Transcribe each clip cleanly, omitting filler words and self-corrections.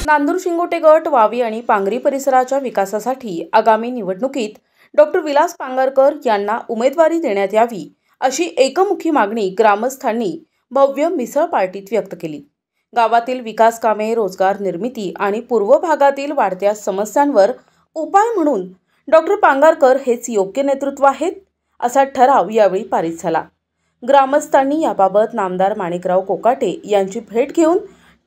नांदूर शिंगोटे गट वावी आणि पांगरी परिसराच्या विकासासाठी आगामी निवडणुकीत डॉक्टर विलास पांगारकर यांना उमेदवारी देण्यात यावी अशी एकमुखी मागणी ग्रामस्थांनी भव्य मिसळ पार्टीत व्यक्त केली। गावातील विकास कामे, रोजगार निर्मिती आणि पूर्व भागातील वाढत्या समस्यांवर उपाय म्हणून डॉक्टर पांगारकर हेच योग्य नेतृत्व आहेत असा ठराव यावेळी पारित झाला। ग्रामस्थांनी याबाबत नामदार माणिकराव कोकाटे यांची भेट घेऊन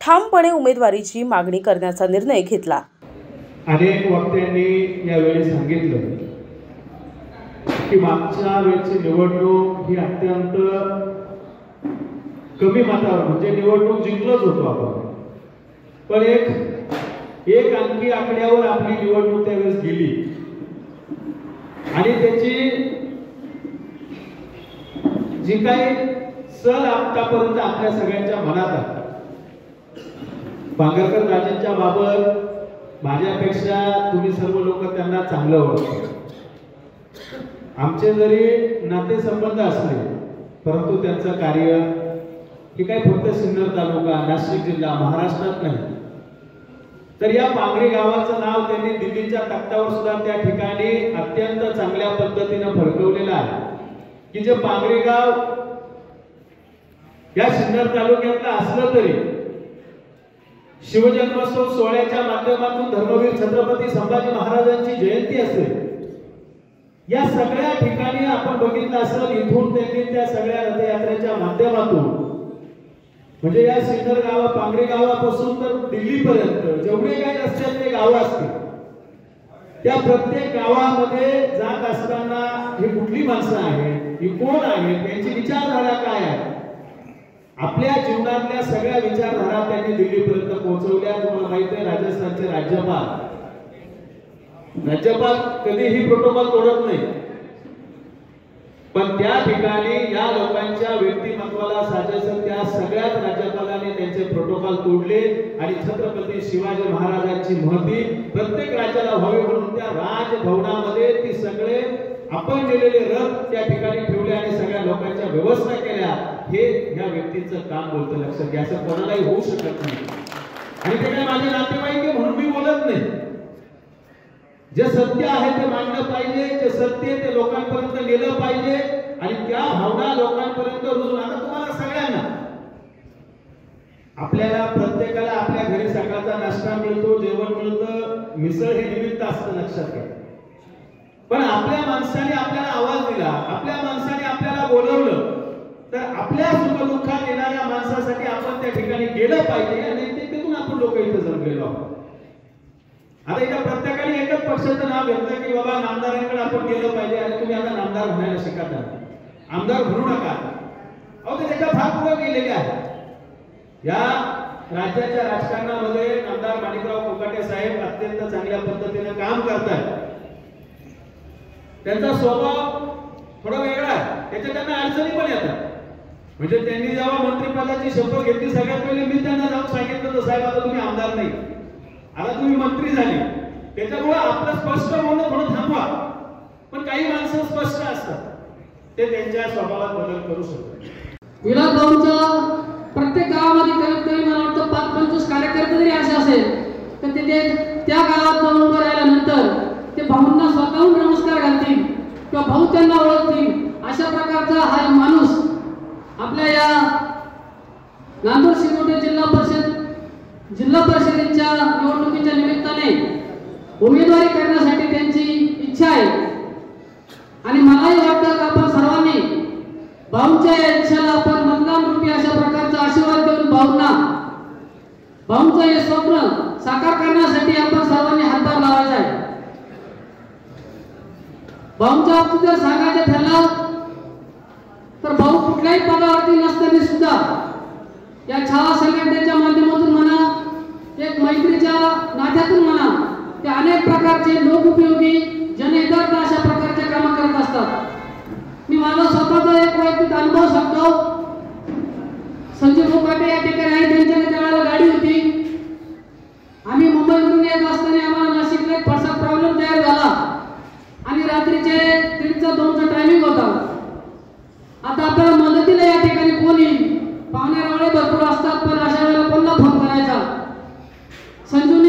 ठामपणे उमेदवारीची मागणी करण्याचा निर्णय घेतला। अनेक वक्त्यांनी यावेळी सांगितलं की मागच्या वेळची निवडणूक ही अत्यंत कमी मतावर म्हणजे निवडणूक जिंकलोच होतो आपण, पण एक अंकी आकड्यावर आपली निवडणूक त्यावेळेस गेली आणि त्याची जी काही सल आतापर्यंत आपल्या सगळ्यांच्या मनात आहे। पांगारकर राजेंच्या बाबत माझ्यापेक्षा तुम्ही सर्व लोक त्यांना चांगलं ओळखता। आमचे जरी नातेसंबंध असले परंतु त्यांचं कार्य हे काही फक्त सिन्नर तालुका, नाशिक जिल्हा, महाराष्ट्रात नाही, तर या पांगरी गावाचं नाव त्यांनी दिल्लीच्या तख्तावर सुद्धा त्या ठिकाणी अत्यंत चांगल्या पद्धतीने फडकवलेलं आहे की जे पांगरी गाव या सिन्नर तालुक्यातलं असलं तरी शिवजन्मोत्सव सोहळ्याच्या माध्यमातून धर्मवीर छत्रपती संभाजी महाराजांची जयंती असेल, या सगळ्या ठिकाणी आपण बघितलं असेल इथून त्यांनी त्या सगळ्या रथयात्रेच्या माध्यमातून म्हणजे या सिन्नर गाव, पांगरी गावापासून तर दिल्लीपर्यंत जेवढे काही रस्त्यातले गाव असतील त्या प्रत्येक गावामध्ये जात असताना ही कुठली माणसं आहेत, ही कोण आहेत, त्यांची विचारधारा काय आहे, आपल्या जीवनातल्या सगळ्या विचारधारा त्यांनी दिल्लीपर्यंत पोहोचवल्या। तुम्हाला माहिती आहे राजस्थानचे राज्यपाल कधीही प्रोटोकॉल तोडत नाही, पण त्या ठिकाणी या लोकांच्या व्यक्तिमत्वाला साजेसं त्या सगळ्याच राज्यपालांनी त्यांचे प्रोटोकॉल तोडले आणि छत्रपती शिवाजी महाराजांची महती प्रत्येक राज्याला व्हावी म्हणून त्या राजभवनामध्ये ती सगळे आपण दिलेले रथ त्या ठिकाणी ठेवले आणि सगळ्या लोकांच्या व्यवस्था केल्या। हे या व्यक्तीचं काम बोलतं, लक्षात घ्या, असं कोणालाही होऊ शकत नाही। आणि ते काय माझे नातेवाईक आहे म्हणून मी बोलत नाही, जे सत्य आहे ते मांडलं पाहिजे, जे सत्य ते लोकांपर्यंत नेलं पाहिजे आणि त्या भावना लोकांपर्यंत रुजून आता तुम्हाला सगळ्यांना आपल्याला प्रत्येकाला आपल्या घरी सकाळचा नाश्ता मिळतो, जेवण मिळतं, मिसळ हे निमित्त असतं, लक्षात घ्या, पण आपल्या माणसाने आपल्याला आवाज दिला, आपल्या माणसाने आपल्याला बोलवलं तर आपल्या सुखदुःखात येणाऱ्या माणसासाठी आपण त्या ठिकाणी गेलं पाहिजे या नैतिकतेतून आपण लोक इथे जमलेलो आहोत। आता इथे प्रत्येकाने एकच पक्षाचं नाव घेतलं की बाबा नामदारांकडे आपण गेलं पाहिजे आणि तुम्ही आता नामदार म्हणायला शिकत आहात, आमदार म्हणू नका, अहो ते त्याच्या फार पुढे गेलेले आहे। या राज्याच्या राजकारणामध्ये नामदार माणिकराव कोकाटे साहेब अत्यंत चांगल्या पद्धतीने काम करतात, त्यांचा स्वभाव थोडा वेगळा आहे, त्याच्यात त्यांना अडचणी पण येतात। म्हणजे त्यांनी जेव्हा मंत्रिपदाची शपथ घेतली सगळ्यात पहिले मी त्यांना जाऊन सांगितलं तर साहेब आता तुम्ही आमदार नाही, आता तुम्ही मंत्री झाले, त्याच्यामुळे आपलं स्पष्ट होणं थोडं थांबवा, पण काही माणसं स्पष्ट असतात ते त्यांच्या स्वभावात बदल करू शकतात। विलास भाऊंचा प्रत्येक गावामध्ये कमीत कमी मला वाटतं 5-25 कार्यकर्ते जरी असे असेल तर ते त्या गावात जाऊन उभं राहिल्यानंतर ते भाऊंना स्वतःहून नमस्कार घालतील किंवा भाऊ त्यांना ओळखतील, अशा प्रकारचा हा माणूस आपल्या या नांदूर शिंगोटे जिल्हा परिषदेच्या निवडणुकीच्या निमित्ताने उमेदवारी करण्यासाठी त्यांची इच्छा आहे आणि मलाही वाटतं की आपण सर्वांनी भाऊंच्या या इच्छेला आपण मतदान रूपी अशा प्रकारचा आशीर्वाद देऊन भाऊंचं हे स्वप्न साकार करण्यासाठी आपण सर्वांनी हातभार लावायचा आहे। भाऊंच्या बाबतीत जर सांगायचं ठरलं तर भाऊ कुठल्याही पदावरती नसताना सुद्धा या छावा संघटनेच्या माध्यमातून म्हणा, एक मैत्रीच्या नात्यातून म्हणा, ते अनेक प्रकारचे लोकउपयोगी जनहितार्थ अशा प्रकारचे कामं करत असतात। मी माझा स्वतःचा एक वैयक्तिक अनुभव सांगतो। संजय कोकाटे या ठिकाणी आहे, त्यांच्याकडे त्यावेळेला गाडी होती, आम्ही मुंबईवरून येत असताना आम्हाला नाशिकला एक फारसा प्रॉब्लेम तयार झाला आणि रात्रीचे 1:30-2चा टायमिंग होता। आता आपल्याला मदतीला या ठिकाणी कोणी पाहुणे रावळे भरपूर असतात, पण अशा वेळेला कोणाला फोन करायचा, संजू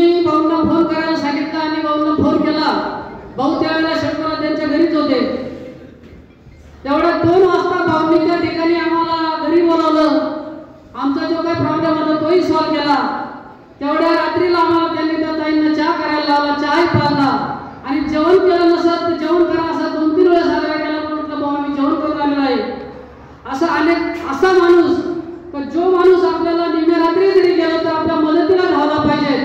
अनेक असा माणूस तर जो माणूस आपल्याला निम्या रात्री जरी गेला तर आपल्या मदतीला धावला पाहिजे,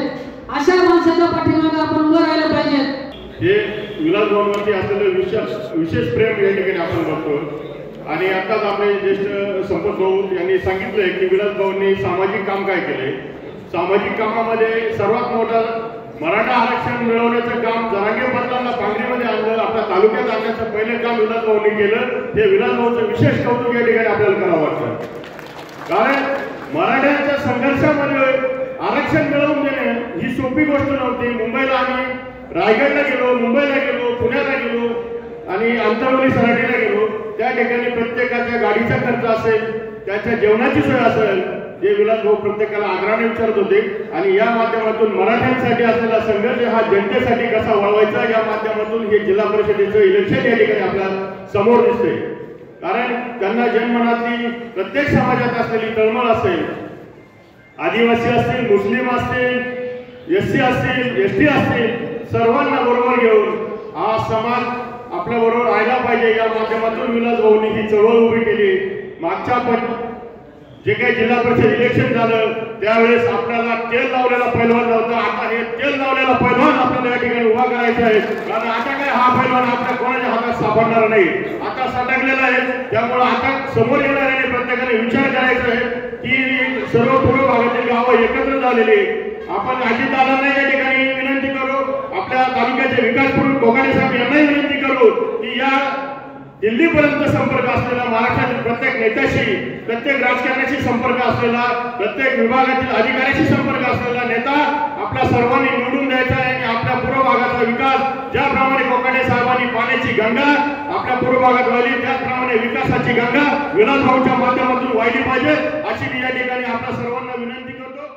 अशा माणसाच्या पाठीमागे आपण उभं राहिलं पाहिजे. हे विलास भाऊंवरती असलेलं विशेष प्रेम या ठिकाणी आपण बघतो. आणि आताच आपले ज्येष्ठ संपत भाऊ यांनी सांगितलंय की विलास भाऊंनी सामाजिक काम काय केले. सामाजिक कामामध्ये सर्वात मोठं मराठा आरक्षण मिळवण्याचं काम जरांगे पाटलांना पांगरीमध्ये आणलं, आपल्या तालुक्यात आणण्याचं पहिलं काम विलास भाऊंनी केलं. हे विलास भाऊचं विशेष कौतुक या ठिकाणी आपल्याला करावं वाटतं. कारण मराठ्यांच्या संघर्षामध्ये आरक्षण मिळवून देणे ही सोपी गोष्ट नव्हती. मुंबईला आम्ही रायगडला गेलो, मुंबईला गेलो, पुण्याला गेलो आणि आंतरवली सराटीला गेलो. त्या ठिकाणी प्रत्येकाच्या गाडीचा खर्च असेल, त्याच्या जेवणाची सोय असेल, जे विलास भाऊ प्रत्येकाला आग्रहाने विचारत होते. आणि या माध्यमातून मराठ्यांसाठी असलेला संघर्ष हा जनतेसाठी कसा वळवायचा या माध्यमातून हे जिल्हा परिषदेचं इलेक्शन या ठिकाणी आपल्या समोर दिसते. कारण त्यांना जनमनातली प्रत्येक समाजात असलेली तळमळ असेल, आदिवासी असतील, मुस्लिम असतील, SC असतील, ST असतील, सर्वांना बरोबर घेऊन हा समाज आपल्या बरोबर राहायला पाहिजे या माध्यमातून विलास भाऊंनी ही चळवळ उभी केली. मागच्या जे काही जिल्हा परिषद इलेक्शन झालं त्यावेळेस आपल्याला तेल लावलेला पैलवान नव्हता. आता हे तेल लावलेला पैलवान आपल्याला या ठिकाणी उभा करायचा आहे. कारण आता काय हा पैलवान आपल्या कोणाच्या हातात सापडणार नाही, आता सटकलेला आहे. त्यामुळे आता समोर येणाऱ्याने प्रत्येकाने विचार करायचा आहे की सर्व पूर्व भागातील गावं एकत्र झालेली. आपण अजितदादांना या ठिकाणी विनंती करू, आपल्या तालुक्याचे विकास प्रमुख कोकाटे साहेब यांनाही विनंती करू की या दिल्लीपर्यंत संपर्क असलेला, महाराष्ट्रातील प्रत्येक नेत्याशी, प्रत्येक राजकारण्याशी संपर्क असलेला, प्रत्येक विभागातील अधिकाऱ्याशी संपर्क असलेला नेता आपल्या सर्वांनी निवडून द्यायचा आहे. आणि आपल्या पूर्व भागाचा विकास ज्याप्रमाणे कोकाटे साहेबांनी पाण्याची गंगा आपल्या पूर्व भागात वाहिली, त्याचप्रमाणे विकासाची गंगा विलास भाऊच्या माध्यमातून वाहिली पाहिजे, अशी मी या ठिकाणी आपल्या सर्वांना विनंती करतो.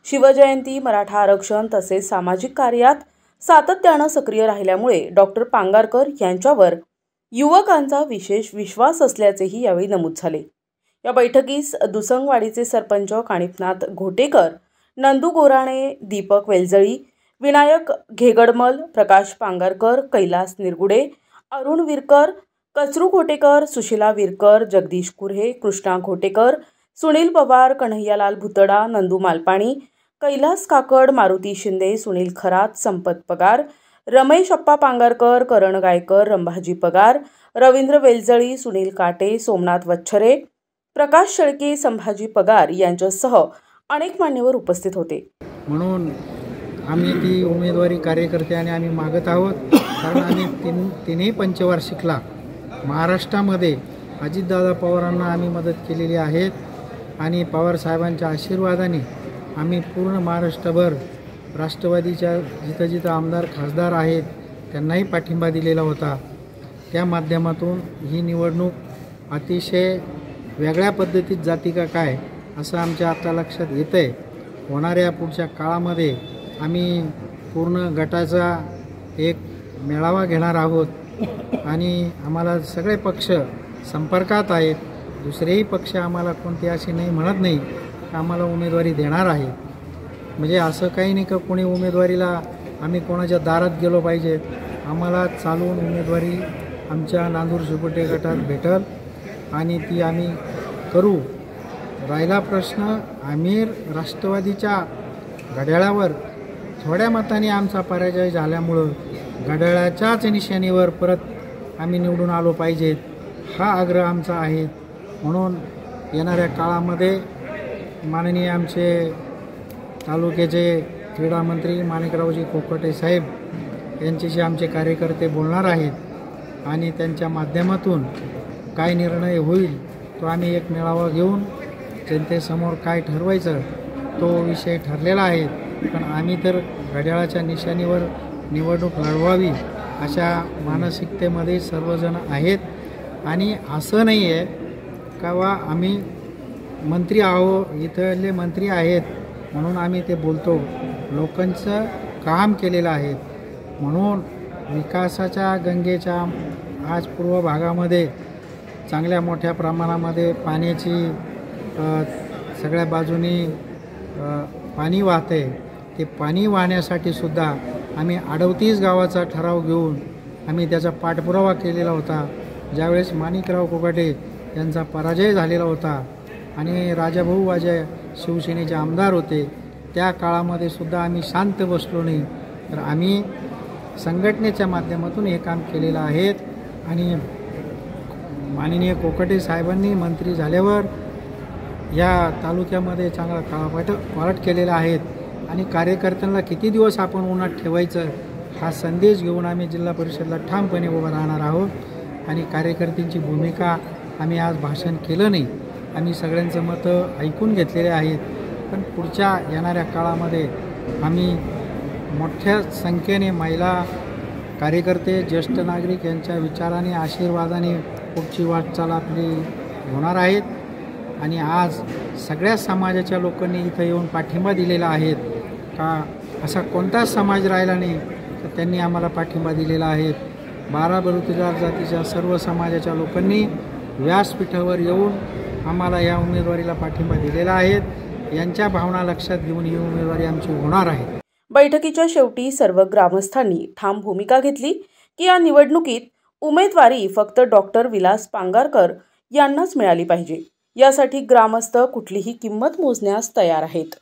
शिवजयंती, मराठा आरक्षण तसेच सामाजिक कार्यात सातत्यानं सक्रिय राहिल्यामुळे डॉक्टर पांगारकर यांच्यावर युवकांचा विशेष विश्वास असल्याचेही यावेळी नमूद झाले. या बैठकीस दुसंगवाडीचे सरपंच कानिफनाथ घोटेकर, नंदू गोराणे, दीपक वेलजळी, विनायक घेगडमल, प्रकाश पांगारकर, कैलास निरगुडे, अरुण विरकर, कचरू घोटेकर, सुशिला विरकर, जगदीश कुर्हे, कृष्णा घोटेकर, सुनील पवार, कन्हैयालाल भुतडा, नंदू मालपाणी, कैलास काकड, मारुती शिंदे, सुनील खरात, संपत पगार, रमेश अप्पा पांगारकर, करण गायकर, रंभाजी पगार, रवींद्र वेलजळी, सुनील काटे, सोमनाथ वच्छरे, प्रकाश शेळके, संभाजी पगार यांच्यासह अनेक मान्यवर उपस्थित होते. म्हणून आम्ही ती उमेदवारी कार्यकर्ते आणि आम्ही मागत आहोत. कारण आम्ही तिन्ही पंचवार्षिकला महाराष्ट्रामध्ये अजितदादा पवारांना आम्ही मदत केलेली आहेत. आणि पवार साहेबांच्या आशीर्वादाने आम्ही पूर्ण महाराष्ट्रभर राष्ट्रवादीच्या जिथं जिथं आमदार खासदार आहेत त्यांनाही पाठिंबा दिलेला होता. त्या माध्यमातून ही निवडणूक अतिशय वेगळ्या पद्धतीत जाती का काय असं आमच्या आता लक्षात येतं आहे. होणाऱ्या पुढच्या काळामध्ये आम्ही पूर्ण गटाचा एक मेळावा घेणार आहोत आणि आम्हाला सगळे पक्ष संपर्कात आहेत. दुसरेही पक्ष आम्हाला कोणते असे नाही म्हणत नाही आम्हाला उमेदवारी देणार आहे. म्हणजे असं काही नाही का कोणी उमेदवारीला आम्ही कोणाच्या दारात गेलो पाहिजे. आम्हाला चालून उमेदवारी आमच्या नांदूर सुपटे गटात भेटल आणि ती आम्ही करू. राहिला प्रश्न आम्ही राष्ट्रवादीच्या घड्याळावर थोड्या मताने आमचा पराजय झाल्यामुळं घड्याळाच्याच निशाणीवर परत आम्ही निवडून आलो पाहिजेत हा आग्रह आमचा आहे. म्हणून येणाऱ्या काळामध्ये माननीय आमचे तालुक्याचे क्रीडामंत्री माणिकरावजी कोकाटे साहेब यांच्याशी आमचे कार्यकर्ते बोलणार आहेत आणि त्यांच्या माध्यमातून काय निर्णय होईल तो आम्ही एक मेळावा घेऊन जनतेसमोर काय ठरवायचं तो विषय ठरलेला आहे. पण आम्ही तर घड्याळाच्या निशाणीवर निवडणूक लढवावी अशा मानसिकतेमध्ये सर्वजण आहेत. आणि असं नाही आहे का बा आम्ही मंत्री आहो, इथले मंत्री आहेत म्हणून आम्ही ते बोलतो. लोकांचं काम केलेलं आहे म्हणून विकासाच्या गंगेच्या आज पूर्व भागामध्ये चांगल्या मोठ्या प्रमाणामध्ये पाण्याची सगळ्या बाजूनी पाणी वाहते. ते पाणी वाहण्यासाठी सुद्धा आम्ही 38 गावाचा ठराव घेऊन आम्ही त्याचा पाठपुरावा केलेला होता. ज्यावेळेस माणिकराव कोकाटे यांचा पराजय झालेला होता आणि राजाभाऊ वाजे शिवसेनेचे आमदार होते, त्या काळामध्ये सुद्धा आम्ही शांत बसलो नाही. तर आम्ही संघटनेच्या माध्यमातून हे काम केलेलं आहे आणि माननीय कोकटे साहेबांनी मंत्री झाल्यावर या तालुक्यामध्ये चांगला काळापालट केलेला आहे आणि कार्यकर्त्यांना किती दिवस आपण उन्हात ठेवायचं हा संदेश घेऊन आम्ही जिल्हा परिषदला ठामपणे उभं राहणार आहोत. आणि कार्यकर्त्यांची भूमिका आम्ही आज भाषण केलं नाही, आम्ही सगळ्यांचं मतं ऐकून घेतलेले आहेत. पण पुढच्या येणाऱ्या काळामध्ये आम्ही मोठ्या संख्येने महिला कार्यकर्ते, ज्येष्ठ नागरिक यांच्या विचाराने, आशीर्वादाने पुढची वाटचाल आपली होणार आहेत. आणि आज सगळ्या समाजाच्या लोकांनी इथं येऊन पाठिंबा दिलेला आहे. का असा कोणताच समाज राहिला नाही तर त्यांनी आम्हाला पाठिंबा दिलेला आहे. 12 बलुतेदार जातीच्या सर्व समाजाच्या लोकांनी व्यासपीठावर येऊन आम्हाला या उमेदवारीला पाठिंबा दिलेला आहे. यांच्या भावना लक्षात घेऊन ही उमेदवारी आमची होणार आहे. बैठकीच्या शेवटी सर्व ग्रामस्थांनी ठाम भूमिका घेतली की या निवडणुकीत उमेदवारी फक्त डॉक्टर विलास पांगारकर यांनाच मिळाली पाहिजे. यासाठी ग्रामस्थ कुठलीही किंमत मोजण्यास तयार आहेत.